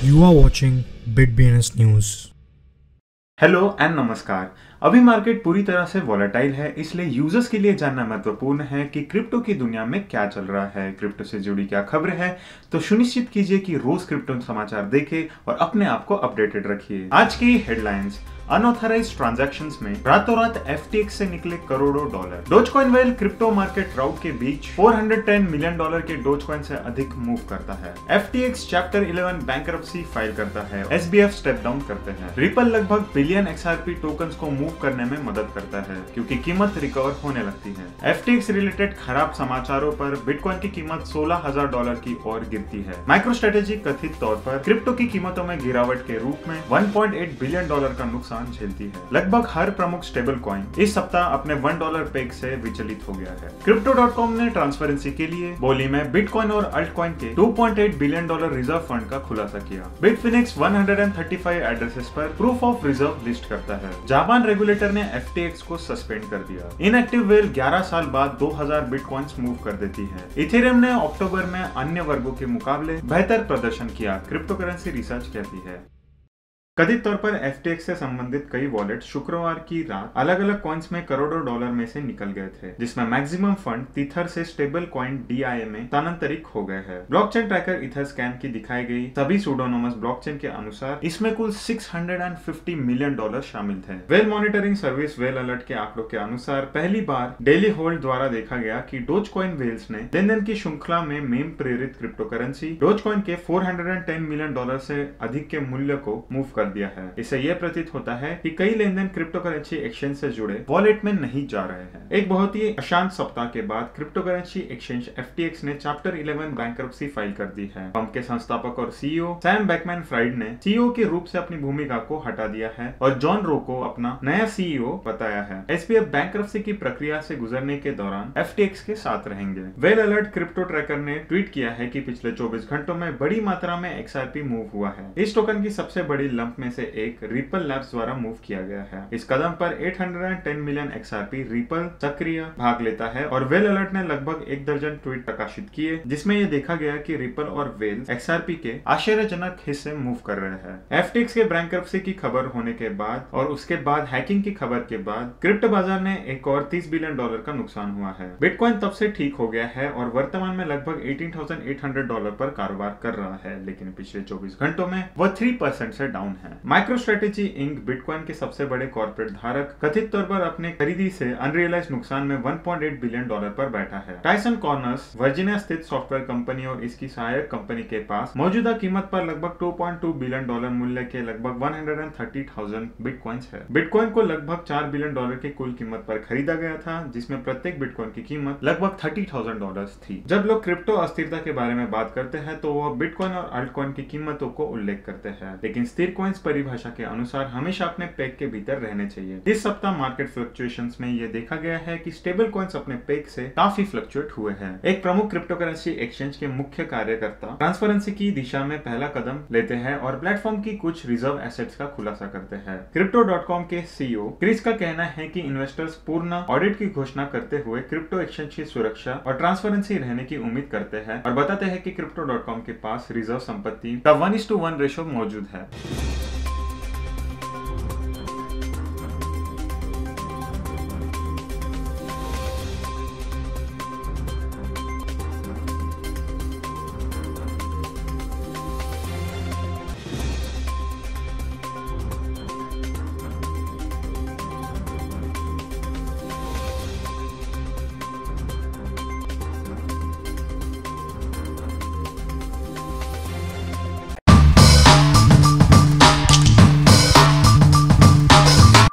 You are watching BitBNS News. Hello and नमस्कार। अभी market पूरी तरह से वॉलेटाइल है, इसलिए यूजर्स के लिए जानना महत्वपूर्ण है कि क्रिप्टो की दुनिया में क्या चल रहा है, क्रिप्टो से जुड़ी क्या खबरें हैं। तो सुनिश्चित कीजिए कि रोज क्रिप्टो समाचार देखें और अपने आप को अपडेटेड रखिए। आज की हेडलाइंस: अनऑथराइज्ड ट्रांजैक्शंस में रातों रात FTX से निकले करोड़ों dollar. Dogecoin well crypto market rout के बीच $410 मिलियन के डोजकॉइन से अधिक मूव करता है। FTX चैप्टर 11 बैंकरप्सी फाइल करता है। SBF स्टेप डाउन करते हैं। रिपल लगभग बिलियन XRP टोकन्स को मूव करने में मदद करता है क्योंकि कीमत रिकवर होने लगती है। FTX रिलेटेड खराब समाचारों पर बिटकॉइन की कीमत $16,000 की ओर गिरती है। माइक्रो स्ट्रेटेजी कथित तौर पर क्रिप्टो की कीमतों में गिरावट के रूप में $1.8 बिलियन का नुकसान झेलती है। लगभग हर प्रमुख स्टेबल कॉइन इस सप्ताह अपने $1 पेग से विचलित हो गया है। Crypto.com ने ट्रांसपेरेंसी के लिए बोली में बिटकॉइन और अल्टकॉइन के $2.8 बिलियन रिजर्व फंड का खुलासा किया। बिटफिनिक्स 135 एड्रेसेस पर प्रूफ ऑफ रिजर्व लिस्ट करता है। जापान रेगुलेटर ने FTX को सस्पेंड कर दिया। इनएक्टिव वेल 11 साल बाद 2000 बिटकॉइंस मूव कर देती है। इथेरियम ने अक्टूबर में अन्य वर्गों के मुकाबले बेहतर प्रदर्शन किया, क्रिप्टो करेंसी रिसर्च कहती है। कथित तौर पर FTX से संबंधित कई वॉलेट शुक्रवार की रात अलग अलग कॉइन्स में करोड़ों डॉलर में से निकल गए थे, जिसमें मैक्सिमम फंड टीथर से स्टेबल कॉइन DIA में स्थानांतरित हो गए हैं। ब्लॉकचेन ट्रैकर ईथर स्कैम की दिखाई गई सभी सूडोनोमस ब्लॉकचेन के अनुसार इसमें कुल $650 मिलियन शामिल थे। Well monitoring service well alert के आंकड़ों के अनुसार पहली बार डेली होल्ड द्वारा देखा गया कि डोजकॉइन वेल्स ने लेनदेन की श्रृंखला में मेम प्रेरित क्रिप्टो करेंसी डोजकॉइन के $410 मिलियन से अधिक के मूल्य को मूव कर दिया है। इससे यह प्रतीत होता है कि कई लेनदेन क्रिप्टो करेंसी एक्सचेंज से जुड़े वॉलेट में नहीं जा रहे हैं। एक बहुत ही अशांत सप्ताह के बाद क्रिप्टो करेंसी एक्सचेंज FTX ने चैप्टर 11 बैंकरप्सी फाइल कर दी है। फर्म के संस्थापक और CEO सैम बैकमैन-फ्राइड ने CEO के रूप से अपनी भूमिका को हटा दिया है और जॉन रो को अपना नया CEO बताया है। SBF बैंकरप्सी की प्रक्रिया से गुजरने के दौरान FTX के साथ रहेंगे। वेल अलर्ट क्रिप्टो ट्रैकर ने ट्वीट किया है कि पिछले 24 घंटों में बड़ी मात्रा में XRP मूव हुआ है। इस टोकन की सबसे बड़ी लंप में से एक रिपल लैब्स द्वारा मूव किया गया है। इस कदम पर 810 मिलियन XRP रिपल सक्रिय भाग लेता है और वेल अलर्ट ने लगभग 1 दर्जन ट्वीट प्रकाशित किए जिसमें यह देखा गया कि रिपल और वेल XRP के आश्चर्यजनक हिस्से मूव कर रहे हैं। FTX के बैंकरप्सी की खबर होने के बाद और उसके बाद हैकिंग की खबर के बाद क्रिप्टो बाजार ने एक और $30 बिलियन का नुकसान हुआ है। बिटकॉइन तब से ठीक हो गया है और वर्तमान में लगभग $18,800 पर कारोबार कर रहा है, लेकिन पिछले 24 घंटों में वह 3% से डाउन है। माइक्रो स्ट्रेटेजी इंक बिटकॉइन के सबसे बड़े कॉर्पोरेट धारक कथित तौर पर अपने खरीदी से अनरियलाइज्ड नुकसान में $1.8 बिलियन पर बैठा है। टाइसन कॉर्नर्स वर्जीनिया स्थित सॉफ्टवेयर कंपनी और इसकी सहायक कंपनी के पास मौजूदा कीमत पर लगभग $2.2 बिलियन मूल्य के लगभग 130,000 बिटकॉइंस है। बिटकॉइन को लगभग $4 बिलियन की कुल कीमत पर खरीदा गया था, जिसमें प्रत्येक बिटकॉइन की कीमत लगभग $30,000 थी। जब लोग क्रिप्टो अस्थिरता के बारे में बात करते हैं तो वह बिटकॉइन और अल्टकॉइन की कीमतों को उल्लेख करते हैं, लेकिन स्थिर कॉइन्स परिभाषा के अनुसार हमेशा अपने पेग के भीतर रहने चाहिए। इस सप्ताह मार्केट फ्लक्चुएशंस में यह देखा गया है कि स्टेबल कॉइन्स अपने पेग से काफी फ्लक्चुएट हुए हैं। एक प्रमुख क्रिप्टो करेंसी एक्सचेंज के मुख्य कार्यकर्ता ट्रांसपेरेंसी की दिशा में पहला कदम लेते हैं और प्लेटफॉर्म की कुछ रिजर्व एसेट्स का खुलासा करते हैं। Crypto.com के CEO क्रिस का कहना है कि इन्वेस्टर्स पूर्ण ऑडिट की घोषणा करते हुए क्रिप्टो एक्सचेंज की सुरक्षा और ट्रांसपेरेंसी रहने की उम्मीद करते हैं और बताते हैं कि Crypto.com के पास रिजर्व संपत्ति का 1:1 रेशो मौजूद है।